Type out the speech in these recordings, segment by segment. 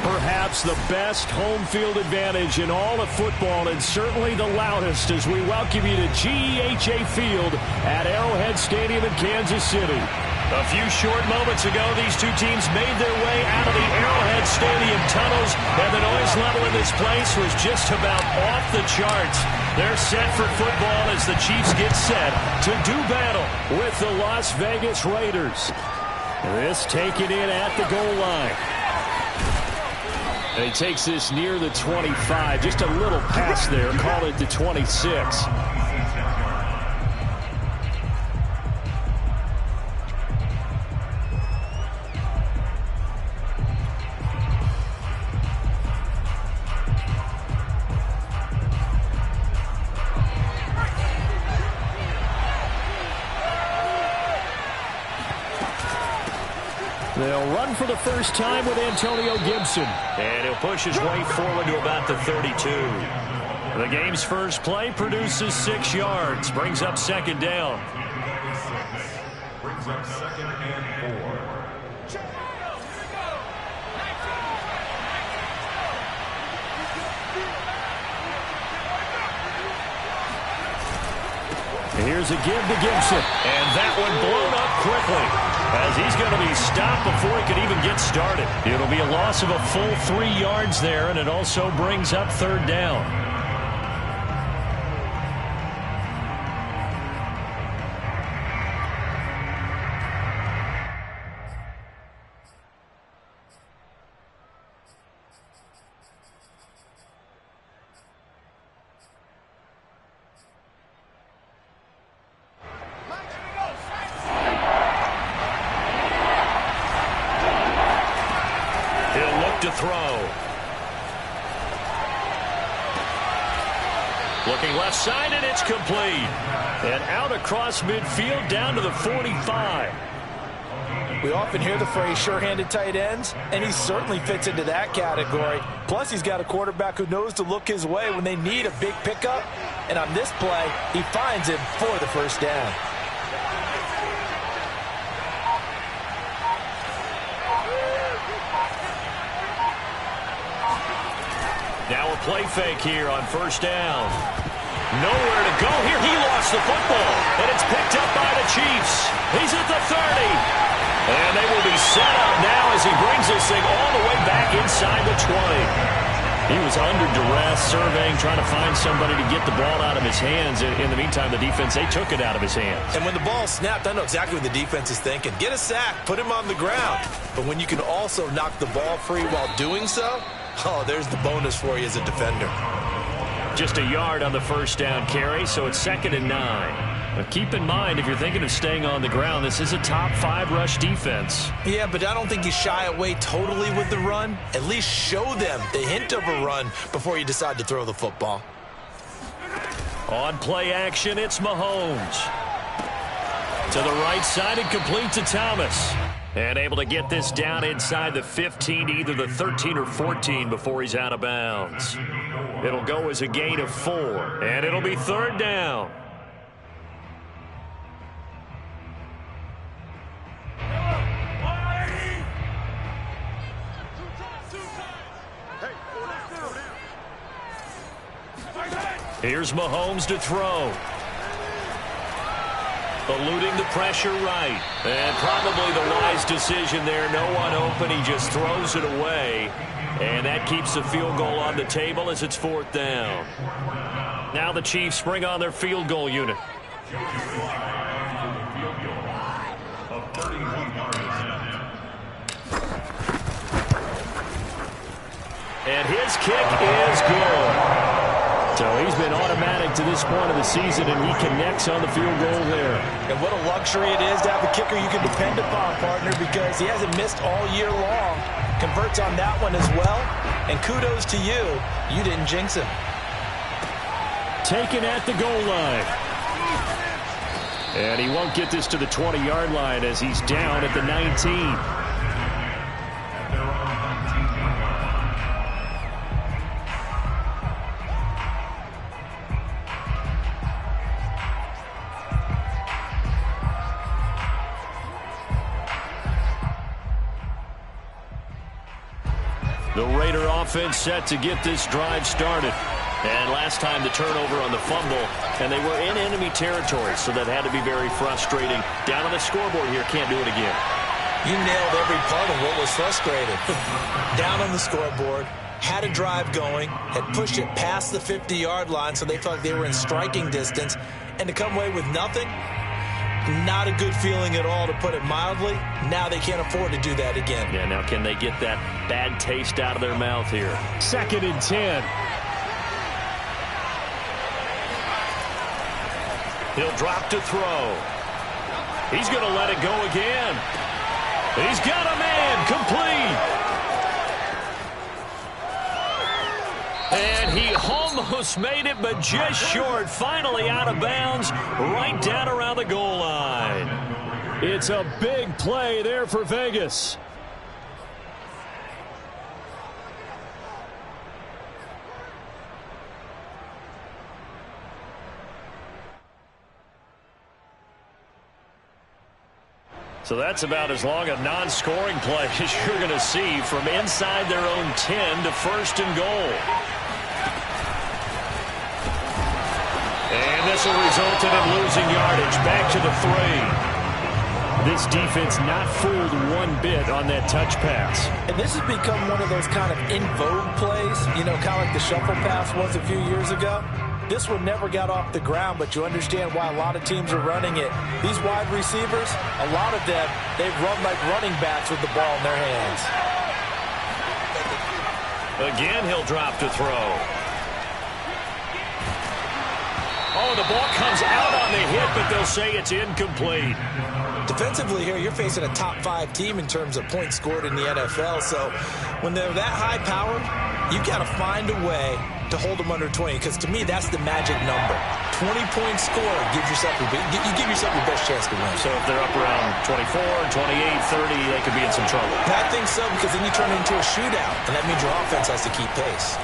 perhaps the best home field advantage in all of football, and certainly the loudest, as we welcome you to GEHA Field at Arrowhead Stadium in Kansas City. A few short moments ago, these two teams made their way out of the Arrowhead Stadium tunnels, and the noise level in this place was just about off the charts. They're set for football as the Chiefs get set to do battle with the Las Vegas Raiders. This taken in at the goal line. And he takes this near the 25. Just a little pass there. Call it the 26. They'll run for the first time with Antonio Gibson. And he'll push his way forward to about the 32. The game's first play produces 6 yards. Brings up second down. Brings up second and 4. Here's a give to Gibson. And that one blown up quickly, as he's going to be stopped before he could even get started. It'll be a loss of a full 3 yards there, and it also brings up third down. To throw. Looking left side, and it's complete. And out across midfield down to the 45. We often hear the phrase sure-handed tight ends, and he certainly fits into that category. Plus, he's got a quarterback who knows to look his way when they need a big pickup. And on this play, he finds him for the first down. Now a play fake here on first down. Nowhere to go here. He lost the football, and it's picked up by the Chiefs. He's at the 30. And they will be set up now as he brings this thing all the way back inside the 20. He was under duress, surveying, trying to find somebody to get the ball out of his hands. In the meantime, the defense, they took it out of his hands. And when the ball snapped, I know exactly what the defense is thinking. Get a sack, put him on the ground. But when you can also knock the ball free while doing so, oh, there's the bonus for you as a defender. Just a yard on the first down carry, so it's 2nd and 9. But keep in mind, if you're thinking of staying on the ground, this is a top 5 rush defense. Yeah, but I don't think you shy away totally with the run. At least show them the hint of a run before you decide to throw the football. On play action, it's Mahomes. To the right side and complete to Thomas. And able to get this down inside the 15, either the 13 or 14 before he's out of bounds. It'll go as a gain of 4, and it'll be third down. Here's Mahomes to throw. Eluding the pressure right. And probably the wise decision there. No one open. He just throws it away. And that keeps the field goal on the table as it's 4th down. Now the Chiefs bring on their field goal unit. And his kick is good. So he's been automatic to this point of the season, and he connects on the field goal there. And what a luxury it is to have a kicker you can depend upon, partner, because he hasn't missed all year long. Converts on that one as well. And kudos to you. You didn't jinx him. Taken at the goal line. And he won't get this to the 20-yard line as he's down at the 19. The Raider offense set to get this drive started. And last time the turnover on the fumble, and they were in enemy territory, so that had to be very frustrating. Down on the scoreboard here, can't do it again. You nailed every part of what was frustrating. Down on the scoreboard, had a drive going, had pushed it past the 50-yard line, so they felt like they were in striking distance, and to come away with nothing, not a good feeling at all, to put it mildly. Now they can't afford to do that again. Yeah, now can they get that bad taste out of their mouth here? 2nd and 10. He'll drop to throw. He's going to let it go again. He's got a man, complete. And he almost made it, but just short. Finally out of bounds, right down around the goal line. It's a big play there for Vegas. So that's about as long a non-scoring play as you're going to see from inside their own 10 to 1st and goal. And this will result in him losing yardage. Back to the 3. This defense not fooled one bit on that touch pass. And this has become one of those kind of in vogue plays, you know, kind of like the shuffle pass was a few years ago. This one never got off the ground, but you understand why a lot of teams are running it. These wide receivers, a lot of them, they've run like running backs with the ball in their hands. Again, he'll drop to throw. Oh, the ball comes out on the hit, but they'll say it's incomplete. Defensively here, you're facing a top 5 team in terms of points scored in the NFL, so when they're that high-powered, you've got to find a way to hold them under 20, because to me, that's the magic number. 20-point score, you give yourself your best chance to win. So if they're up around 24, 28, 30, they could be in some trouble. I think so, because then you turn it into a shootout, and that means your offense has to keep pace.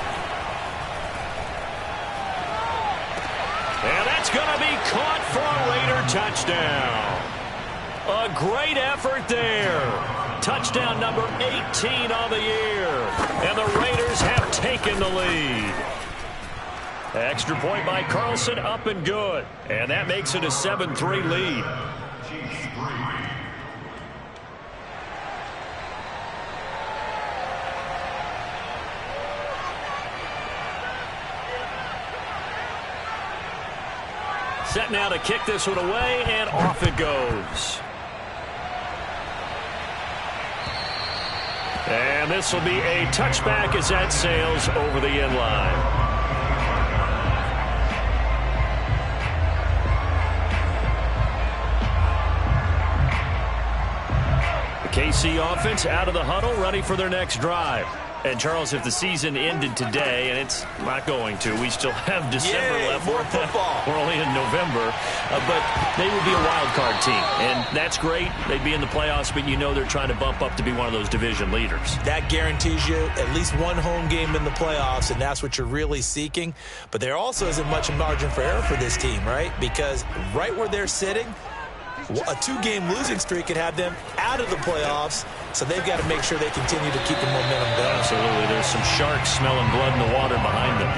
And that's going to be caught for a Raider touchdown. A great effort there. Touchdown number 18 on the year. And the Raiders have taken the lead. Extra point by Carlson, up and good. And that makes it a 7-3 lead. Set now to kick this one away, and off it goes. And this will be a touchback as that sails over the end line. The KC offense out of the huddle, ready for their next drive. And, Charles, if the season ended today, and it's not going to, we still have December left. More football. We're only in November. But they would be a wild card team, and that's great. They'd be in the playoffs, but you know they're trying to bump up to be one of those division leaders. That guarantees you at least one home game in the playoffs, and that's what you're really seeking. But there also isn't much margin for error for this team, right? Because right where they're sitting, a 2-game losing streak could have them out of the playoffs, so they've got to make sure they continue to keep the momentum going. Absolutely. There's some sharks smelling blood in the water behind them.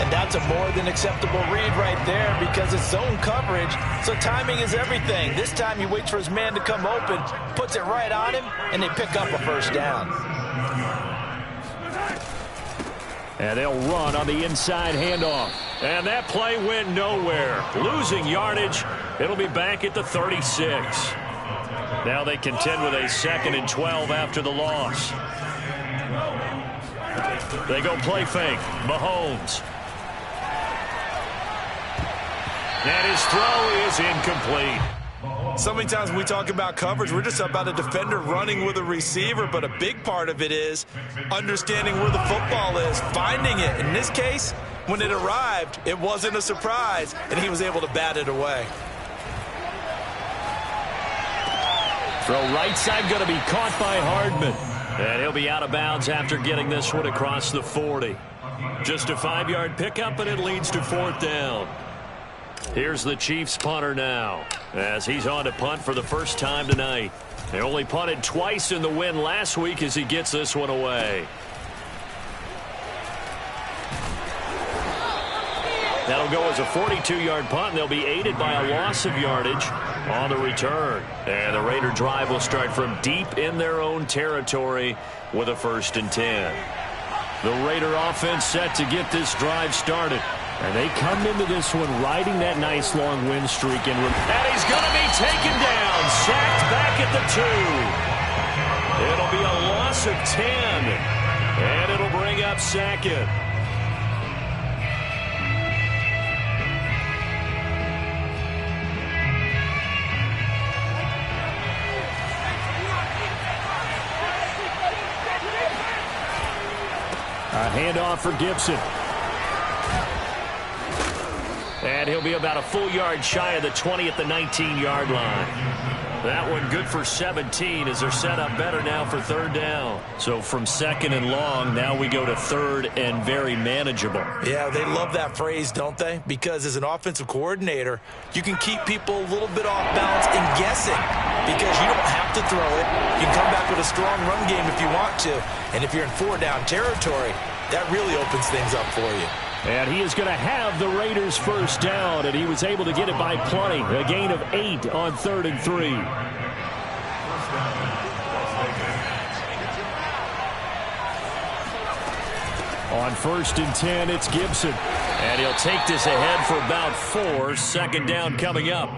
And that's a more than acceptable read right there, because it's zone coverage, so timing is everything. This time he waits for his man to come open, puts it right on him, and they pick up a first down. And they'll run on the inside handoff. And that play went nowhere. Losing yardage. It'll be back at the 36. Now they contend with a 2nd and 12 after the loss. They go play fake. Mahomes. And his throw is incomplete. So many times when we talk about coverage, we're just about a defender running with a receiver, but a big part of it is understanding where the football is, finding it. In this case, when it arrived, it wasn't a surprise, and he was able to bat it away. Throw right side going to be caught by Hardman. And he'll be out of bounds after getting this one across the 40. Just a 5-yard pickup, and it leads to 4th down. Here's the Chiefs punter now, as he's on to punt for the first time tonight. They only punted twice in the win last week as he gets this one away. That'll go as a 42-yard punt, and they'll be aided by a loss of yardage on the return. And the Raider drive will start from deep in their own territory with a 1st and 10. The Raider offense set to get this drive started. And they come into this one riding that nice long win streak. And he's going to be taken down, sacked back at the 2. It'll be a loss of 10, and it'll bring up 2nd. A handoff for Gibson. And he'll be about a full yard shy of the 20 at the 19-yard line. That one good for 17 as they're set up better now for 3rd down. So from 2nd and long, now we go to 3rd and very manageable. Yeah, they love that phrase, don't they? Because as an offensive coordinator, you can keep people a little bit off balance and guessing because you don't have to throw it. You can come back with a strong run game if you want to. And if you're in 4-down territory, that really opens things up for you. And he is going to have the Raiders' 1st down, and he was able to get it by plenty. A gain of 8 on 3rd and 3. On 1st and 10, it's Gibson. And he'll take this ahead for about 4. 2nd down coming up.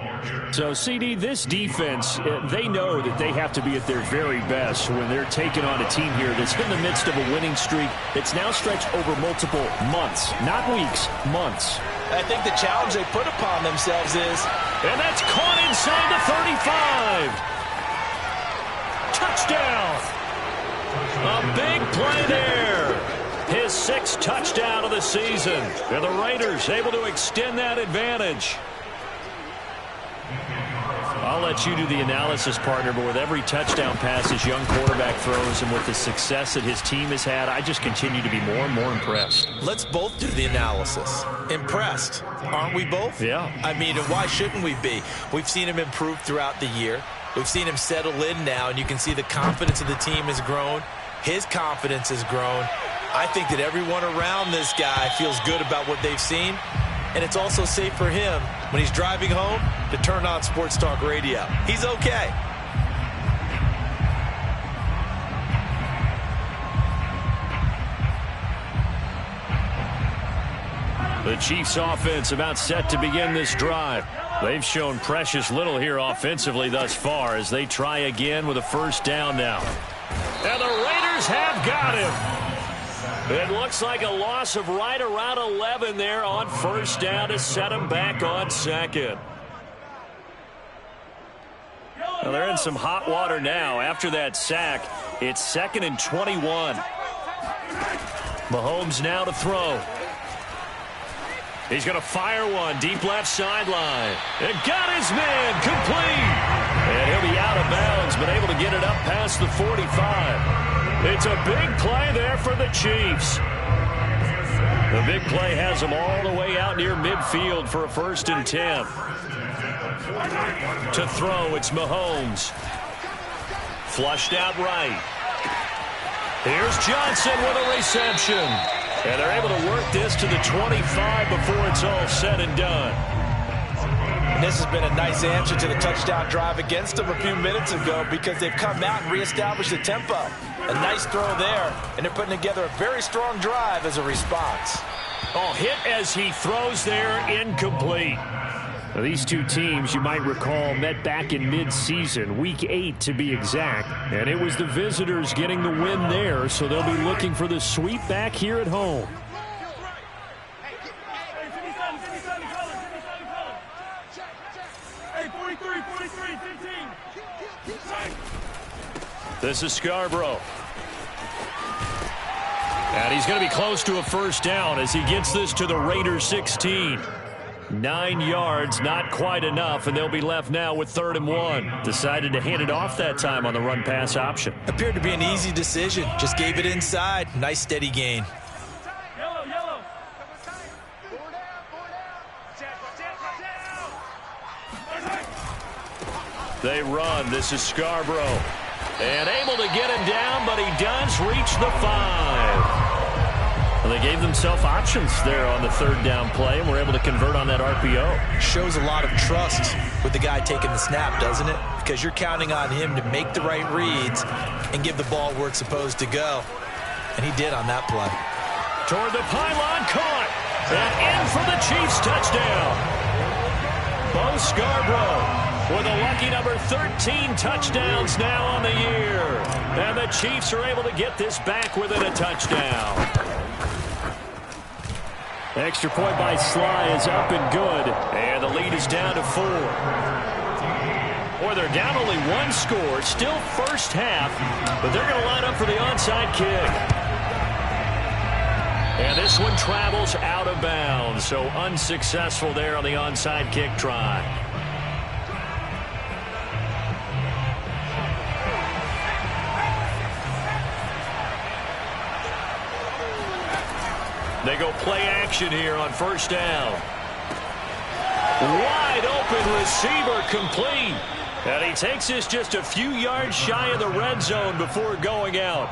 So, CD, this defense, they know that they have to be at their very best when they're taking on a team here that's in the midst of a winning streak that's now stretched over multiple months, not weeks, months. I think the challenge they put upon themselves is... And that's caught inside the 35. Touchdown. A big play there. His 6th touchdown of the season. And the Raiders able to extend that advantage. I'll let you do the analysis, partner, but with every touchdown pass his young quarterback throws and with the success that his team has had, I just continue to be more and more impressed. Let's both do the analysis. Impressed, aren't we both? Yeah. I mean, and why shouldn't we be? We've seen him improve throughout the year. We've seen him settle in now, and you can see the confidence of the team has grown. His confidence has grown. I think that everyone around this guy feels good about what they've seen. And it's also safe for him when he's driving home to turn on Sports Talk Radio. He's okay. The Chiefs offense about set to begin this drive. They've shown precious little here offensively thus far as they try again with a 1st down now. And the Raiders have got him. It looks like a loss of right around 11 there on 1st down to set them back on 2nd. Well, they're in some hot water now. After that sack, it's 2nd and 21. Mahomes now to throw. He's going to fire one deep left sideline. And got his man complete. And he'll be out of bounds, but able to get it up past the 45. It's a big play there for the Chiefs. The big play has them all the way out near midfield for a 1st and 10. To throw, it's Mahomes. Flushed out right. Here's Johnson with a reception. And they're able to work this to the 25 before it's all said and done. And this has been a nice answer to the touchdown drive against them a few minutes ago because they've come out and reestablished the tempo. A nice throw there, and they're putting together a very strong drive as a response. Oh, hit as he throws there, incomplete. Now, these two teams, you might recall, met back in mid-season, week 8 to be exact. And it was the visitors getting the win there, so they'll be looking for the sweep back here at home. This is Scarborough. And he's going to be close to a 1st down as he gets this to the Raiders 16. 9 yards, not quite enough, and they'll be left now with 3rd and 1. Decided to hand it off that time on the run-pass option. Appeared to be an easy decision. Just gave it inside. Nice steady gain. They run. This is Scarborough. And able to get him down, but he does reach the 5. Well, they gave themselves options there on the third down play and were able to convert on that RPO. Shows a lot of trust with the guy taking the snap, doesn't it? Because you're counting on him to make the right reads and give the ball where it's supposed to go. And he did on that play. Toward the pylon, caught. And in for the Chiefs touchdown. Bo Scarborough with a lucky number 13 touchdowns now on the year. And the Chiefs are able to get this back within a touchdown. Extra point by Sly is up and good. And the lead is down to 4. Boy, they're down only 1 score. Still first half. But they're going to line up for the onside kick. And this one travels out of bounds. So unsuccessful there on the onside kick try. They go play action here on first down. Wide open receiver complete. And he takes this just a few yards shy of the red zone before going out.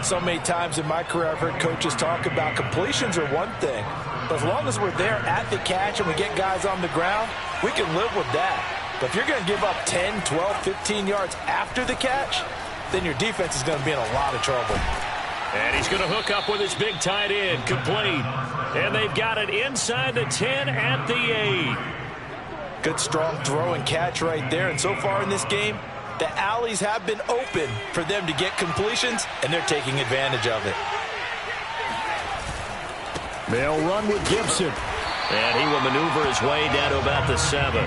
So many times in my career I've heard coaches talk about completions are one thing. But as long as we're there at the catch and we get guys on the ground, we can live with that. But if you're going to give up 10, 12, 15 yards after the catch, then your defense is going to be in a lot of trouble. And he's going to hook up with his big tight end, complete. And they've got it inside the 10 at the 8. Good strong throw and catch right there. And so far in this game, the alleys have been open for them to get completions, and they're taking advantage of it. They'll run with Gibson. And he will maneuver his way down to about the 7.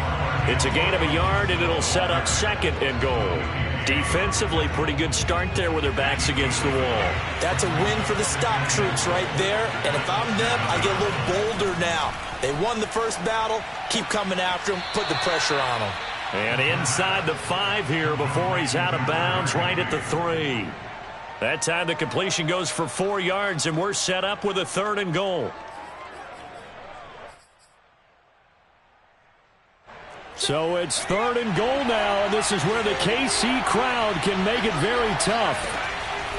It's a gain of a yard, and it'll set up second and goal. Defensively, pretty good start there with their backs against the wall. That's a win for the stop troops right there. And if I'm them, I get a little bolder now. They won the first battle. Keep coming after them. Put the pressure on them. And inside the 5 here before he's out of bounds right at the 3. That time the completion goes for 4 yards, and we're set up with a 3rd and goal. So it's 3rd and goal now, and this is where the KC crowd can make it very tough.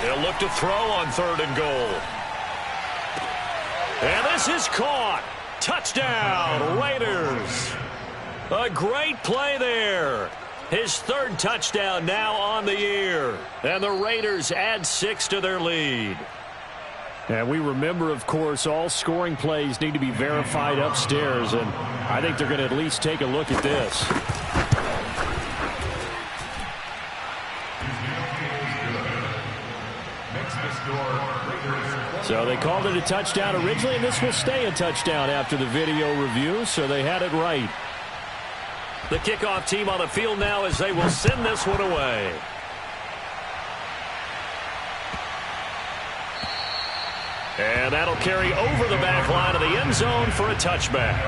They'll look to throw on 3rd and goal. And this is caught. Touchdown, Raiders. A great play there. His 3rd touchdown now on the year. And the Raiders add 6 to their lead. And we remember, of course, all scoring plays need to be verified upstairs, and I think they're going to at least take a look at this. So they called it a touchdown originally, and this will stay a touchdown after the video review, so they had it right. The kickoff team on the field now as they will send this one away. And that'll carry over the back line of the end zone for a touchback.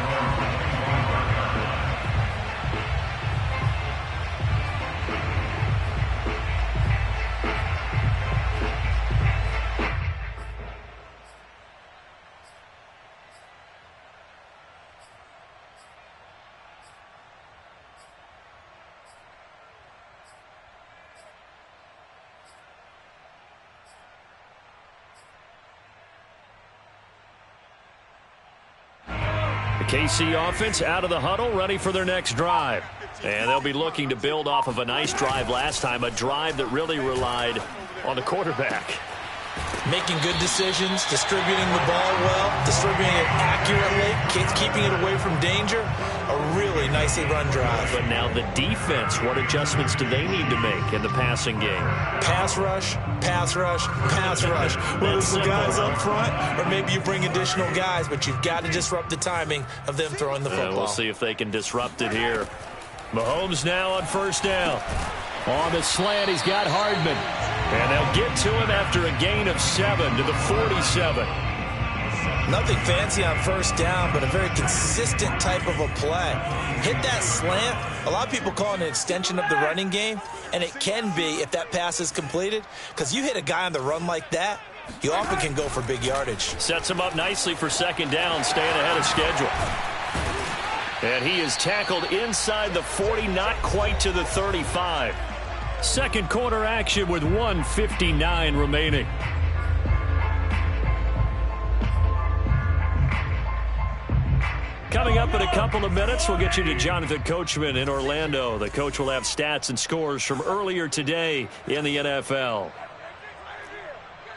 KC offense out of the huddle, ready for their next drive. And they'll be looking to build off of a nice drive last time, a drive that really relied on the quarterback. Making good decisions, distributing the ball well, distributing it accurately, keeping it away from danger. A really nicely run drive. But now the defense, what adjustments do they need to make in the passing game? Pass rush, pass rush, pass rush. Whether it's the guys up front or maybe you bring additional guys, but you've got to disrupt the timing of them throwing the football. We'll see if they can disrupt it here. Mahomes now on first down. On the slant, he's got Hardman. And they'll get to him after a gain of 7 to the 47. Nothing fancy on first down, but a very consistent type of a play. Hit that slant. A lot of people call it an extension of the running game, and it can be if that pass is completed, because you hit a guy on the run like that, you often can go for big yardage. Sets him up nicely for second down, staying ahead of schedule. And he is tackled inside the 40, not quite to the 35. Second quarter action with 1:59 remaining. Coming up in a couple of minutes, we'll get you to Jonathan Coachman in Orlando. The coach will have stats and scores from earlier today in the NFL.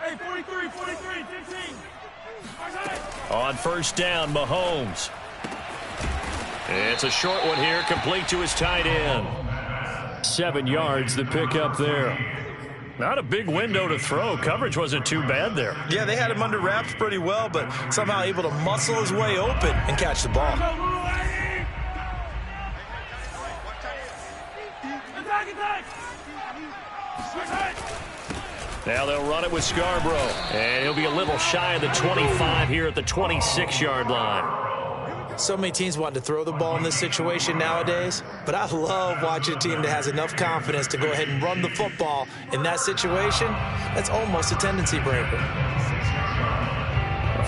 Hey, 43, 15. On first down, Mahomes. It's a short one here, complete to his tight end. 7 yards, the pickup there. Not a big window to throw. Coverage wasn't too bad there. Yeah, they had him under wraps pretty well, but somehow able to muscle his way open and catch the ball. Now they'll run it with Scarborough. And he'll be a little shy of the 25 here at the 26-yard line. So many teams want to throw the ball in this situation nowadays, but I love watching a team that has enough confidence to go ahead and run the football. In that situation, that's almost a tendency breaker.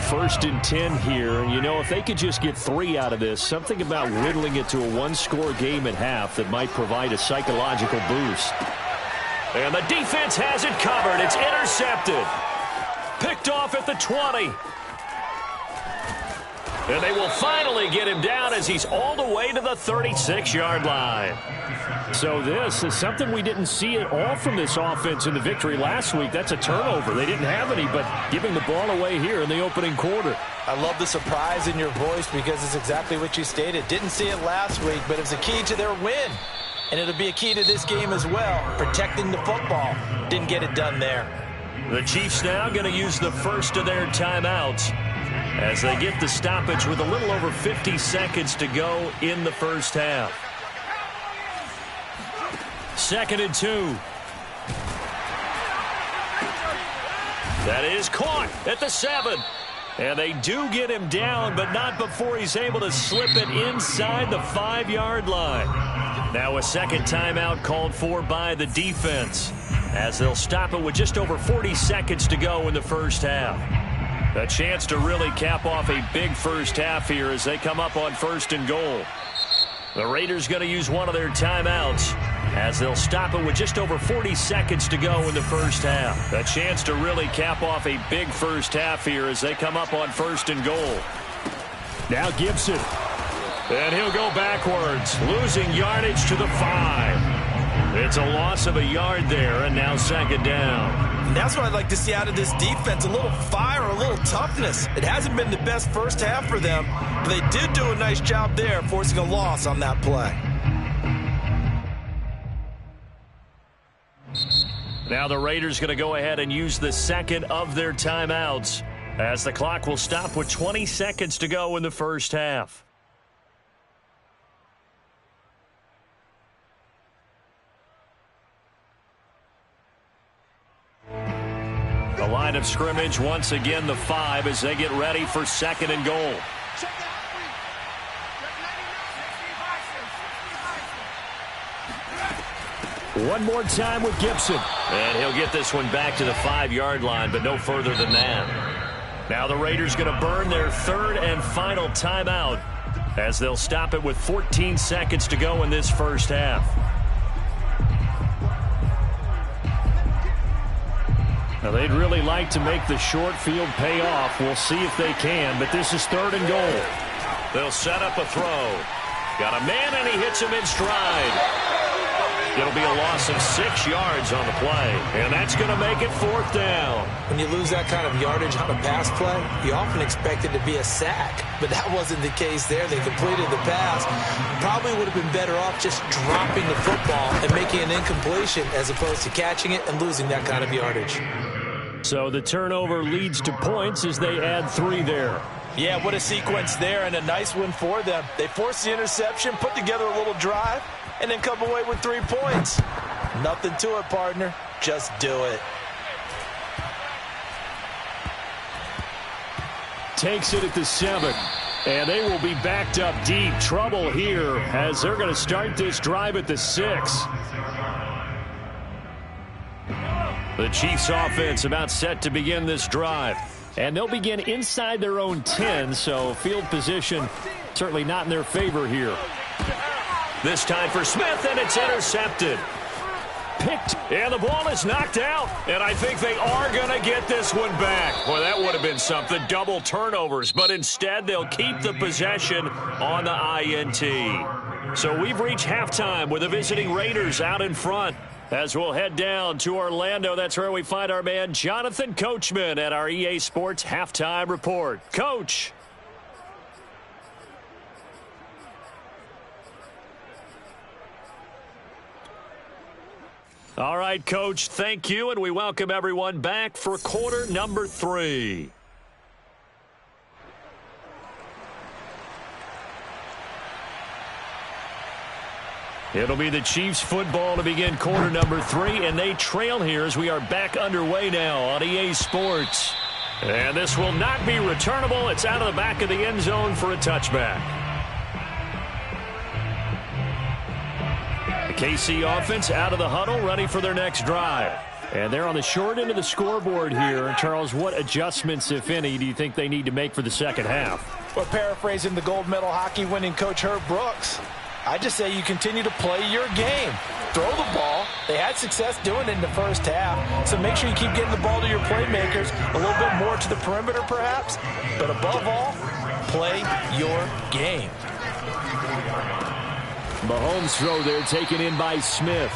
1st and 10 here, and you know, if they could just get 3 out of this, something about whittling it to a 1-score game at half that might provide a psychological boost. And the defense has it covered. It's intercepted. Picked off at the 20. And they will finally get him down as he's all the way to the 36-yard line. So this is something we didn't see at all from this offense in the victory last week. That's a turnover. They didn't have any, but giving the ball away here in the opening quarter. I love the surprise in your voice because it's exactly what you stated. Didn't see it last week, but it's a key to their win. And it'll be a key to this game as well, protecting the football. Didn't get it done there. The Chiefs now going to use the first of their timeouts as they get the stoppage with a little over 50 seconds to go in the first half. 2nd and 2. That is caught at the 7. And they do get him down, but not before he's able to slip it inside the 5-yard line. Now a second timeout called for by the defense as they'll stop it with just over 40 seconds to go in the first half. A chance to really cap off a big first half here as they come up on 1st and goal. The Raiders going to use one of their timeouts as they'll stop it with just over 40 seconds to go in the first half. A chance to really cap off a big first half here as they come up on 1st and goal. Now Gibson. And he'll go backwards, losing yardage to the 5. It's a loss of a yard there, and now 2nd down. And that's what I'd like to see out of this defense, a little fire, a little toughness. It hasn't been the best first half for them, but they did do a nice job there, forcing a loss on that play. Now the Raiders going to go ahead and use the second of their timeouts as the clock will stop with 20 seconds to go in the first half. The line of scrimmage, once again, the 5 as they get ready for 2nd and goal. One more time with Gibson. And he'll get this one back to the 5-yard line, but no further than that. Now the Raiders going to burn their 3rd and final timeout as they'll stop it with 14 seconds to go in this first half. Now, they'd really like to make the short field pay off. We'll see if they can, but this is 3rd and goal. They'll set up a throw. Got a man, and he hits him in stride. It'll be a loss of 6 yards on the play, and that's going to make it 4th down. When you lose that kind of yardage on a pass play, you often expect it to be a sack, but that wasn't the case there. They completed the pass. Probably would have been better off just dropping the football and making an incompletion as opposed to catching it and losing that kind of yardage. So the turnover leads to points as they add 3 there. Yeah, what a sequence there, and a nice win for them. They forced the interception, put together a little drive, and then come away with 3 points. Nothing to it, partner. Just do it. Takes it at the 7. And they will be backed up deep. Trouble here as they're going to start this drive at the 6. The Chiefs offense about set to begin this drive. And they'll begin inside their own 10, so field position certainly not in their favor here. This time for Smith, and it's intercepted. picked. And the ball is knocked out. And I think they are going to get this one back. Boy, that would have been something. Double turnovers. But instead, they'll keep the possession on the INT. So we've reached halftime with the visiting Raiders out in front. As we'll head down to Orlando, that's where we find our man Jonathan Coachman at our EA Sports Halftime Report. Coach. All right, Coach, thank you, and we welcome everyone back for quarter number 3. It'll be the Chiefs football to begin quarter number 3, and they trail here as we are back underway now on EA Sports. And this will not be returnable. It's out of the back of the end zone for a touchback. The KC offense out of the huddle, ready for their next drive. And they're on the short end of the scoreboard here. Charles, what adjustments, if any, do you think they need to make for the second half? Well, paraphrasing the gold medal hockey winning coach Herb Brooks, I just say you continue to play your game. Throw the ball. They had success doing it in the first half, so make sure you keep getting the ball to your playmakers, a little bit more to the perimeter perhaps, but above all, play your game. Mahomes' throw there taken in by Smith.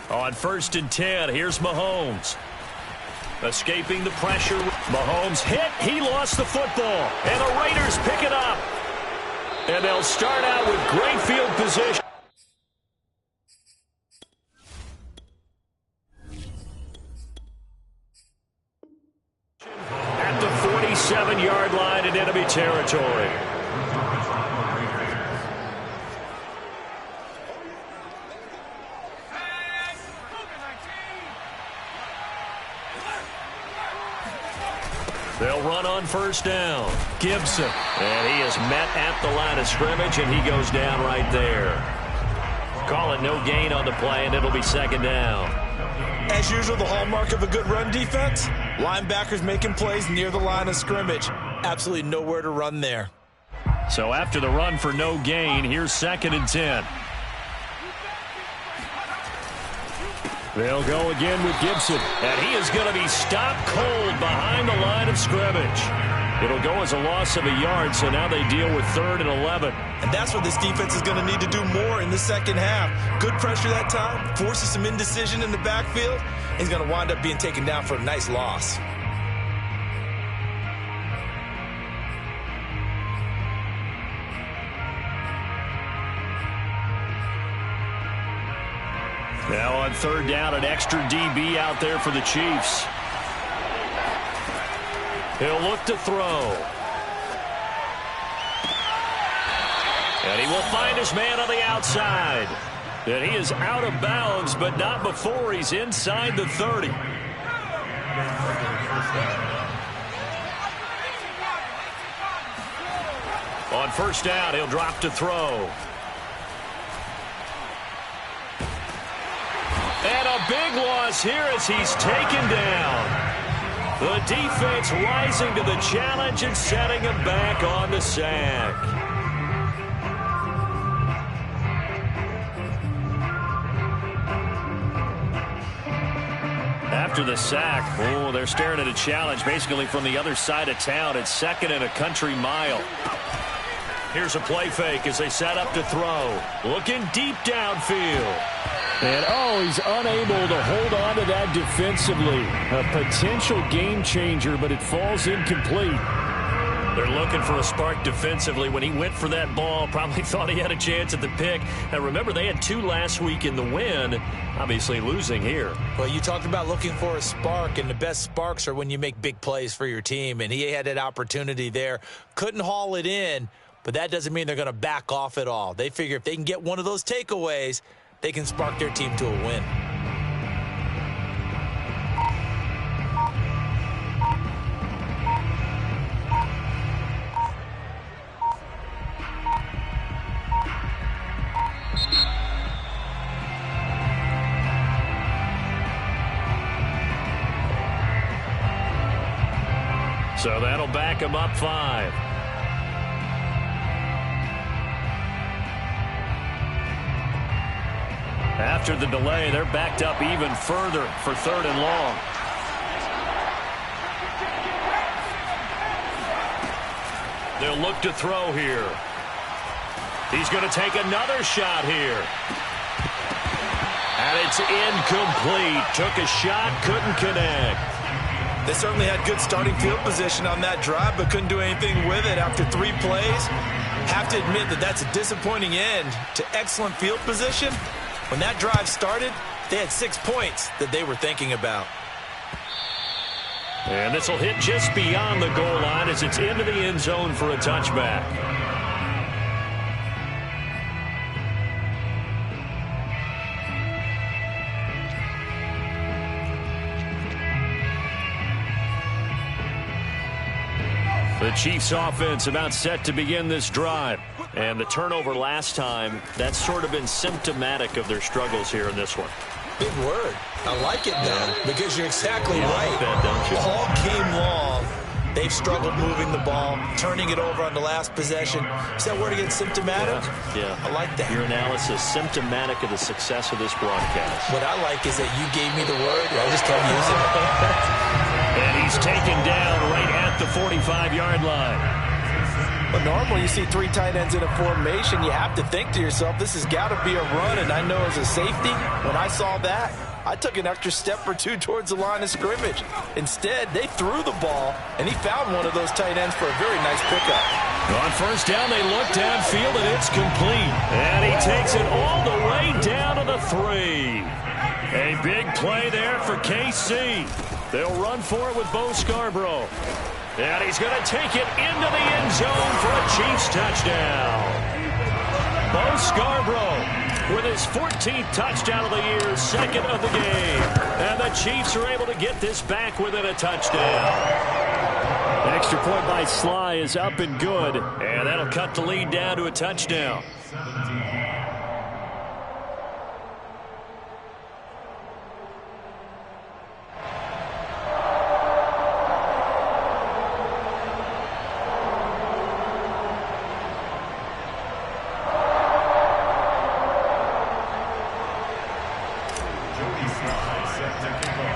On 1st and 10, here's Mahomes. Escaping the pressure. Mahomes hit. He lost the football. And the Raiders pick it up. And they'll start out with great field position. At the 47-yard line in enemy territory. They'll run on 1st down. Gibson. And he is met at the line of scrimmage, and he goes down right there. Call it no gain on the play, and it'll be 2nd down. As usual, the hallmark of a good run defense, linebackers making plays near the line of scrimmage. Absolutely nowhere to run there. So after the run for no gain, here's 2nd and 10. They'll go again with Gibson. And he is going to be stopped cold behind the line of scrimmage. It'll go as a loss of a yard, so now they deal with 3rd and 11. And that's what this defense is going to need to do more in the second half. Good pressure that time, forces some indecision in the backfield. He's going to wind up being taken down for a nice loss. Now on 3rd down, an extra DB out there for the Chiefs. He'll look to throw. And he will find his man on the outside. And he is out of bounds, but not before he's inside the 30. On 1st down, he'll drop to throw. And a big loss here as he's taken down. The defense rising to the challenge and setting him back on the sack. After the sack, they're staring at a challenge basically from the other side of town. It's 2nd and a country mile. Here's a play fake as they set up to throw. Looking deep downfield. And, he's unable to hold on to that defensively. A potential game changer, but it falls incomplete. They're looking for a spark defensively. When he went for that ball, probably thought he had a chance at the pick. And remember, they had 2 last week in the win, obviously losing here. Well, you talked about looking for a spark, and the best sparks are when you make big plays for your team. And he had that opportunity there. Couldn't haul it in, but that doesn't mean they're going to back off at all. They figure if they can get one of those takeaways, they can spark their team to a win. So that'll back them up 5. After the delay, they're backed up even further for 3rd and long. They'll look to throw here. He's going to take another shot here. And it's incomplete. Took a shot, couldn't connect. They certainly had good starting field position on that drive, but couldn't do anything with it after 3 plays. Have to admit that that's a disappointing end to excellent field position. When that drive started, they had 6 points that they were thinking about. And this will hit just beyond the goal line as it's into the end zone for a touchback. The Chiefs offense about set to begin this drive. And the turnover last time, that's sort of been symptomatic of their struggles here in this one. Big word. I like it now because you're exactly right. Like that, don't you? All game long, they've struggled moving the ball, turning it over on the last possession. Is that word again, symptomatic? Yeah. I like that. Your analysis, symptomatic of the success of this broadcast. What I like is that you gave me the word, I just kept using it. And he's taken down right at the 45-yard line. But normally you see 3 tight ends in a formation, you have to think to yourself, this has got to be a run. And I know as a safety, when I saw that, I took an extra step or 2 towards the line of scrimmage. Instead, they threw the ball, and he found one of those tight ends for a very nice pickup. On 1st down, they look downfield, and it's complete. And he takes it all the way down to the 3. A big play there for KC. They'll run for it with Bo Scarborough. And he's going to take it into the end zone for a Chiefs touchdown. Bo Scarborough with his 14th touchdown of the year, 2nd of the game. And the Chiefs are able to get this back within a touchdown. Extra point by Sly is up and good. And that'll cut the lead down to a touchdown.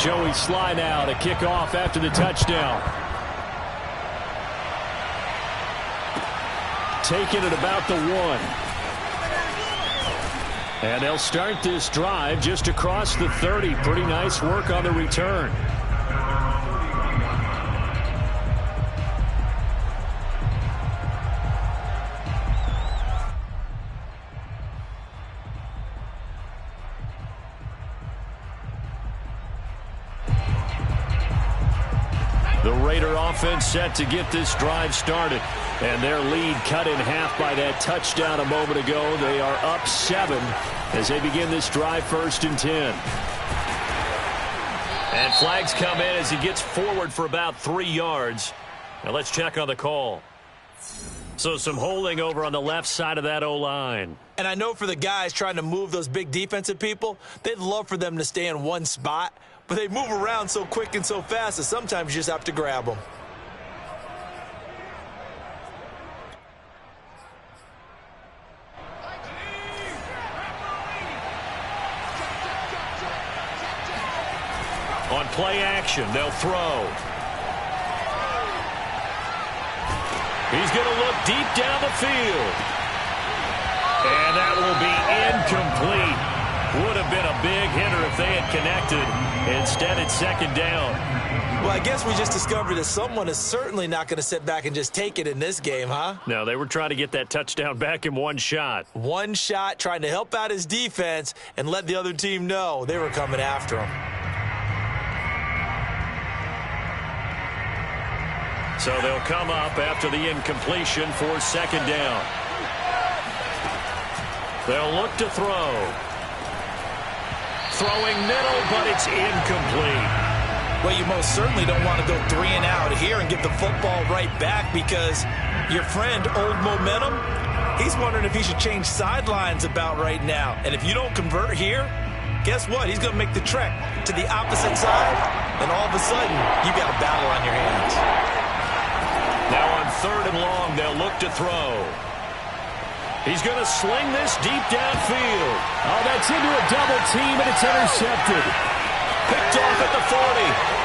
Joey Sly now to kick off after the touchdown. Taking it about the 1. And they'll start this drive just across the 30. Pretty nice work on the return. The Raider offense set to get this drive started. And their lead cut in half by that touchdown a moment ago. They are up 7 as they begin this drive 1st and 10. And flags come in as he gets forward for about 3 yards. Now let's check on the call. So some holding over on the left side of that O-line. And I know for the guys trying to move those big defensive people, they'd love for them to stay in one spot. But they move around so quick and so fast that sometimes you just have to grab them. On play action, they'll throw. He's going to look deep down the field. And that will be incomplete. Would have been a big hitter if they had connected. Instead, it's 2nd down. Well, I guess we just discovered that someone is certainly not going to sit back and just take it in this game, huh? No, they were trying to get that touchdown back in one shot. One shot, trying to help out his defense and let the other team know they were coming after him. So they'll come up after the incompletion for 2nd down. They'll look to throw. Throwing middle, but it's incomplete. Well, you most certainly don't want to go 3 and out here and get the football right back because your friend, Old Momentum, he's wondering if he should change sidelines about right now. And if you don't convert here, guess what? He's going to make the trek to the opposite side, and all of a sudden, you got a battle on your hands. to throw. He's going to sling this deep downfield. Oh, that's into a double team, and it's intercepted. Picked off at the 40.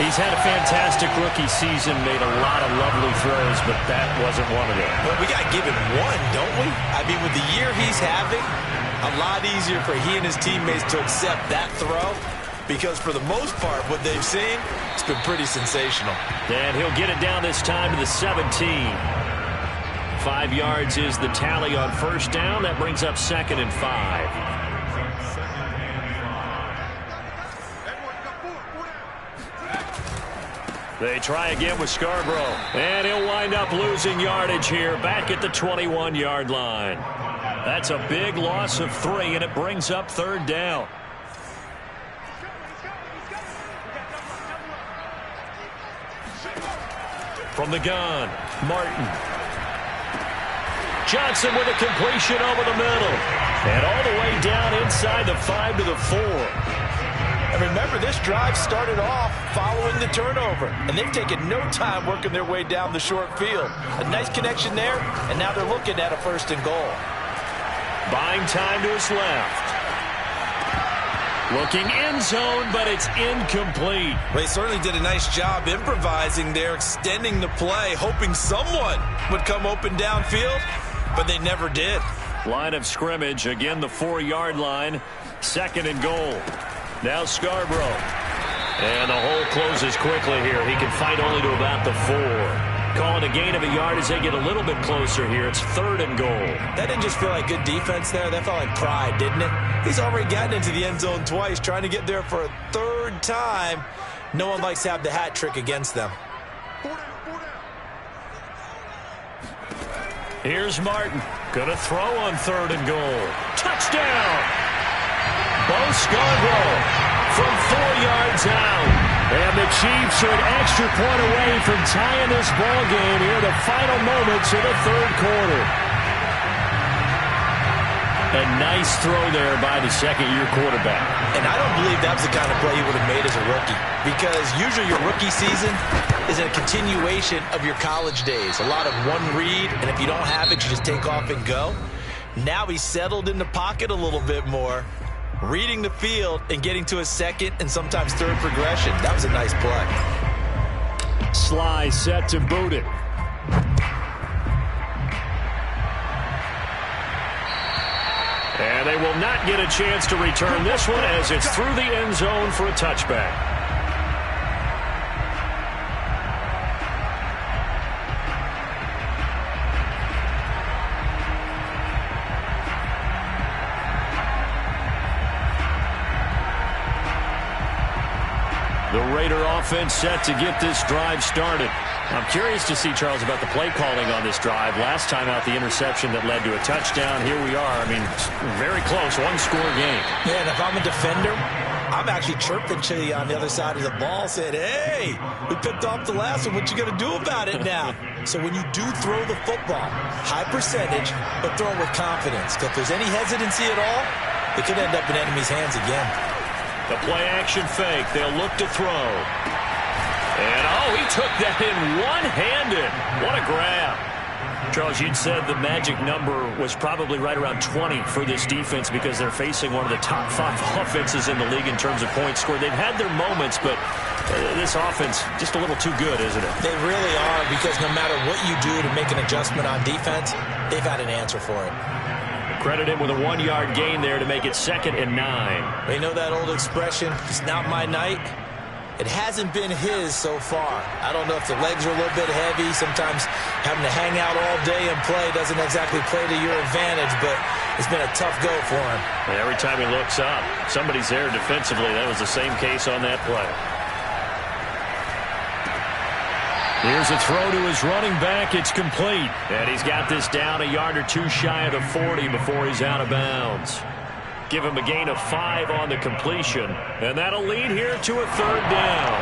He's had a fantastic rookie season, made a lot of lovely throws, but that wasn't one of them. Well, we got to give him one, don't we? I mean, with the year he's having, a lot easier for he and his teammates to accept that throw, because for the most part, what they've seen, it's been pretty sensational. And he'll get it down this time to the 17. 5 yards is the tally on first down. That brings up 2nd and 5. They try again with Scarborough. And he'll wind up losing yardage here back at the 21-yard line. That's a big loss of 3, and it brings up 3rd down. From the gun, Martin. Johnson with a completion over the middle. And all the way down inside the 5 to the 4. And remember, this drive started off following the turnover, and they've taken no time working their way down the short field. A nice connection there, and now they're looking at a 1st and goal. Buying time to his left. Looking end zone, but it's incomplete. They certainly did a nice job improvising there, extending the play, hoping someone would come open downfield, but they never did. Line of scrimmage, again the 4-yard line. 2nd and goal. Now Scarborough. And the hole closes quickly here. He can fight only to about the 4. Calling a gain of a yard as they get a little bit closer here. It's 3rd and goal. That didn't just feel like good defense there. That felt like pride, didn't it? He's already gotten into the end zone twice, trying to get there for a 3rd time. No one likes to have the hat trick against them. Here's Martin. Gonna throw on 3rd and goal. Touchdown! Bo Scarborough from 4 yards out. And the Chiefs are an extra point away from tying this ball game here in the final moments of the 3rd quarter. A nice throw there by the 2nd-year quarterback. And I don't believe that was the kind of play he would have made as a rookie, because usually your rookie season is a continuation of your college days. A lot of one read, and if you don't have it, you just take off and go. Now he's settled in the pocket a little bit more, reading the field and getting to a 2nd and sometimes 3rd progression. That was a nice play. Sly set to boot it. And they will not get a chance to return this one as it's through the end zone for a touchback. The Raider offense set to get this drive started. I'm curious to see, Charles, about the play calling on this drive. Last time out, the interception that led to a touchdown. Here we are. I mean, very close, 1-score game. Yeah, and if I'm a defender, I'm actually chirping to you on the other side of the ball, saying, hey, we picked off the last one. What you going to do about it now? So when you do throw the football, high percentage, but throw it with confidence. Because if there's any hesitancy at all, it could end up in enemy's hands again. The play-action fake. They'll look to throw. And, oh, he took that in one-handed. What a grab. Charles, you'd said the magic number was probably right around 20 for this defense because they're facing one of the top 5 offenses in the league in terms of points scored. They've had their moments, but this offense just a little too good, isn't it? They really are, because no matter what you do to make an adjustment on defense, they've had an answer for it. Credit him with a 1-yard gain there to make it 2nd and 9. They know that old expression, it's not my night. It hasn't been his so far. I don't know if the legs are a little bit heavy. Sometimes having to hang out all day and play doesn't exactly play to your advantage, but it's been a tough go for him. And every time he looks up, somebody's there defensively. That was the same case on that play. Here's a throw to his running back. It's complete. And he's got this down a yard or 2 shy of the 40 before he's out of bounds. Give him a gain of 5 on the completion. And that'll lead here to a 3rd down.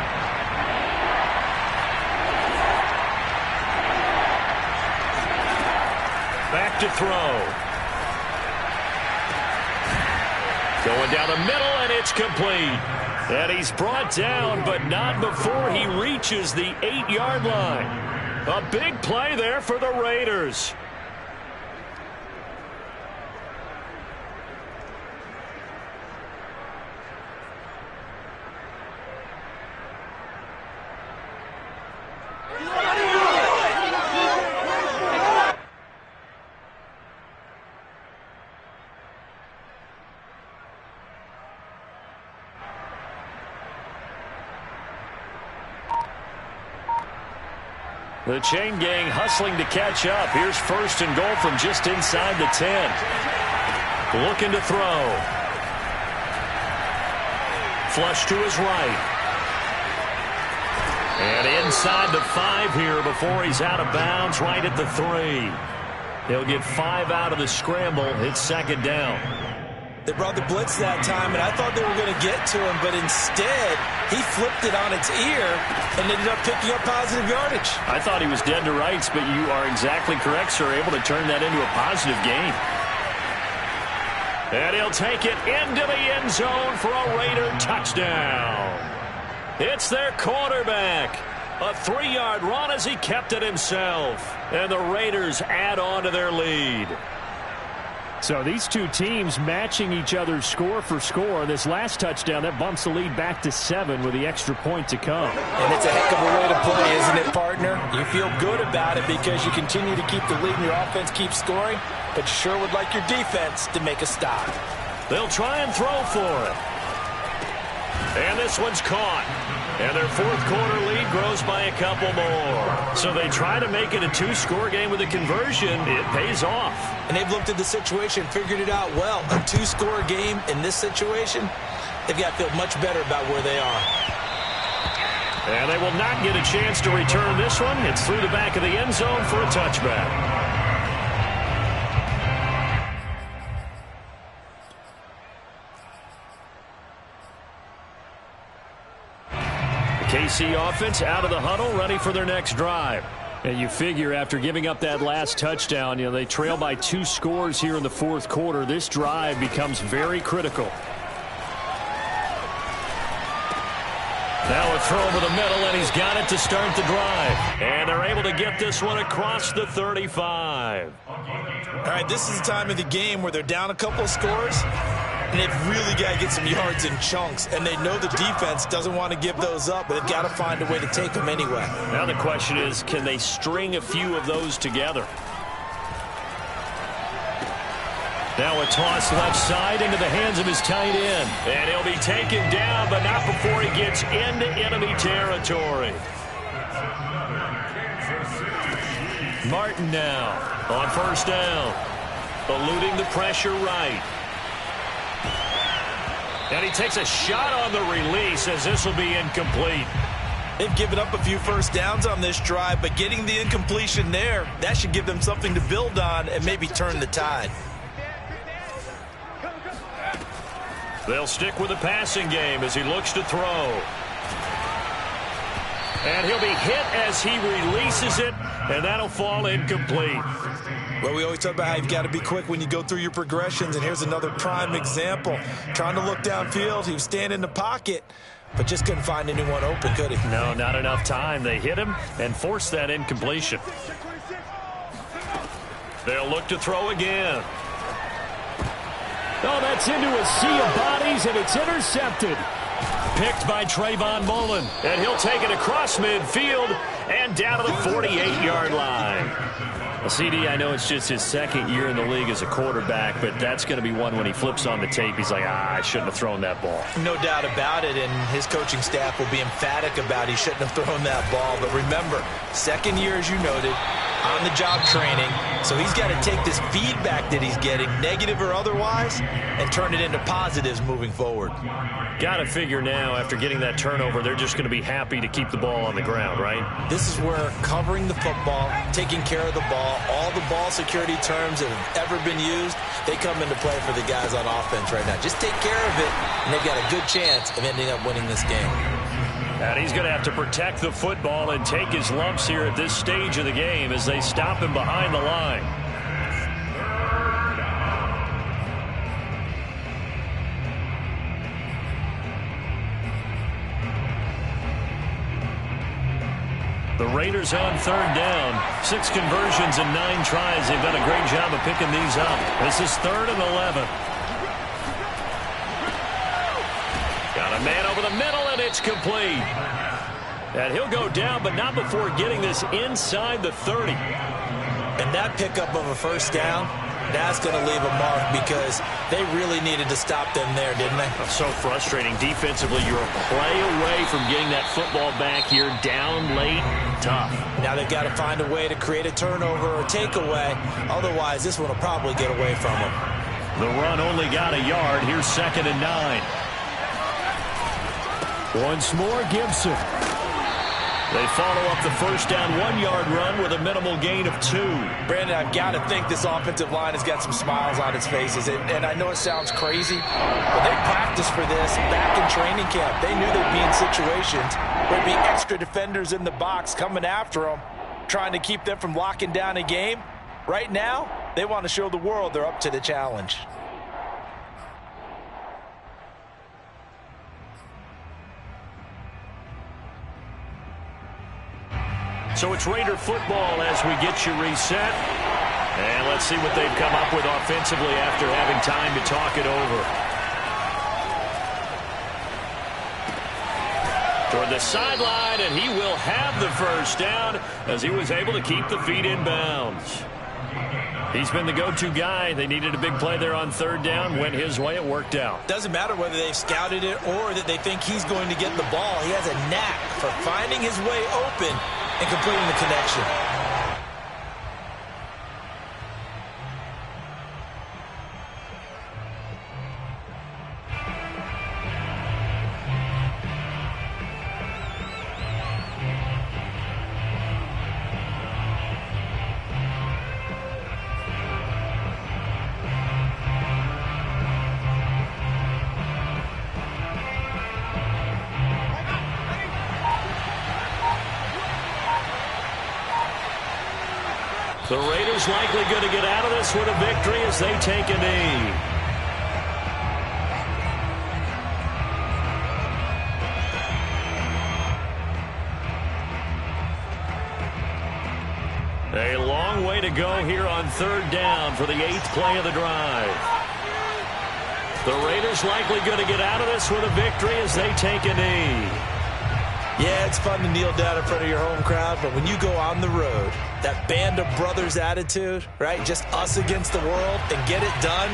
Back to throw. Going down the middle, and it's complete. And he's brought down, but not before he reaches the 8-yard line. A big play there for the Raiders. The chain gang hustling to catch up. Here's 1st and goal from just inside the 10. Looking to throw. Flush to his right. And inside the 5 here before he's out of bounds, right at the 3. He'll get 5 out of the scramble. It's 2nd down. They brought the blitz that time, and I thought they were going to get to him, but instead he flipped it on its ear and ended up picking up positive yardage. I thought he was dead to rights, but you are exactly correct, sir. Able to turn that into a positive gain. And he'll take it into the end zone for a Raider touchdown. It's their quarterback. A 3-yard run as he kept it himself. And the Raiders add on to their lead. So these two teams matching each other's score for score. This last touchdown, that bumps the lead back to 7 with the extra point to come. And it's a heck of a way to play, isn't it, partner? You feel good about it because you continue to keep the lead and your offense keeps scoring, but you sure would like your defense to make a stop. They'll try and throw for it. And this one's caught. And their 4th quarter lead grows by a couple more. So they try to make it a 2-score game with a conversion. It pays off. And they've looked at the situation, figured it out well. A 2-score game in this situation, they've got to feel much better about where they are. And they will not get a chance to return this one. It's through the back of the end zone for a touchback. KC offense out of the huddle, ready for their next drive. And you figure after giving up that last touchdown, they trail by 2 scores here in the 4th quarter. This drive becomes very critical. Now a throw over the middle, and he's got it to start the drive. And they're able to get this one across the 35. All right, this is the time of the game where they're down a couple of scores, and they've really got to get some yards in chunks. And they know the defense doesn't want to give those up, but they've got to find a way to take them anyway. Now the question is, can they string a few of those together? Now a toss left side into the hands of his tight end. And he'll be taken down, but not before he gets into enemy territory. Martin now on 1st down. Eluding the pressure right. And he takes a shot on the release as this will be incomplete. They've given up a few first downs on this drive, but getting the incompletion there, that should give them something to build on and maybe turn the tide. They'll stick with the passing game as he looks to throw. And he'll be hit as he releases it, and that'll fall incomplete. Well, we always talk about how you've got to be quick when you go through your progressions, and here's another prime example. Trying to look downfield, he was standing in the pocket, but just couldn't find anyone open, could he? No, not enough time. They hit him and forced that incompletion. They'll look to throw again. Oh, that's into a sea of bodies, and it's intercepted. Picked by Trayvon Mullen, and he'll take it across midfield and down to the 48-yard line. Well, CD, I know it's just his 2nd year in the league as a quarterback, but that's going to be one when he flips on the tape. He's like, I shouldn't have thrown that ball. No doubt about it, and his coaching staff will be emphatic about he shouldn't have thrown that ball. But remember, 2nd year, as you noted, on-the-job training, so he's got to take this feedback that he's getting, negative or otherwise, and turn it into positives moving forward. Got to figure now, after getting that turnover, they're just going to be happy to keep the ball on the ground, right? This is where covering the football, taking care of the ball, all the ball security terms that have ever been used, they come into play for the guys on offense right now. Just take care of it, and they've got a good chance of ending up winning this game. And he's going to have to protect the football and take his lumps here at this stage of the game as they stop him behind the line. The Raiders on third down. 6 conversions and 9 tries. They've done a great job of picking these up. This is 3rd and 11. Got a man over the middle, and it's complete. And he'll go down, but not before getting this inside the 30. And that pickup of a first down, that's going to leave a mark because they really needed to stop them there, didn't they? That's so frustrating. Defensively, you're a play away from getting that football back here, down late, tough. Now they've got to find a way to create a turnover or takeaway. Otherwise, this one will probably get away from them. The run only got a yard. Here's 2nd and 9. Once more, Gibson. They follow up the first down 1-yard run with a minimal gain of 2. Brandon, I've got to think this offensive line has got some smiles on its faces. And I know it sounds crazy, but they practiced for this back in training camp. They knew they'd be in situations where there'd be extra defenders in the box coming after them, trying to keep them from locking down a game. Right now, they want to show the world they're up to the challenge. So it's Raider football as we get you reset. And let's see what they've come up with offensively after having time to talk it over. Toward the sideline, and he will have the first down as he was able to keep the feet in bounds. He's been the go-to guy. They needed a big play there on third down. Went his way. It worked out. Doesn't matter whether they've scouted it or that they think he's going to get the ball. He has a knack for finding his way open and completing the connection. The Raiders likely going to get out of this with a victory as they take a knee. A long way to go here on third down for the 8th play of the drive. The Raiders likely going to get out of this with a victory as they take a knee. Yeah, it's fun to kneel down in front of your home crowd, but when you go on the road, that band of brothers attitude, right? Just us against the world and get it done.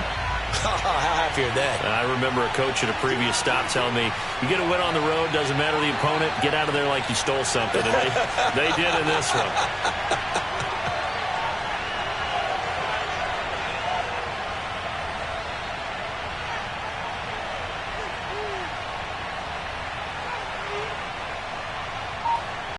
How happy are they? I remember a coach at a previous stop telling me, you get a win on the road, doesn't matter the opponent, get out of there like you stole something. And they did in this one.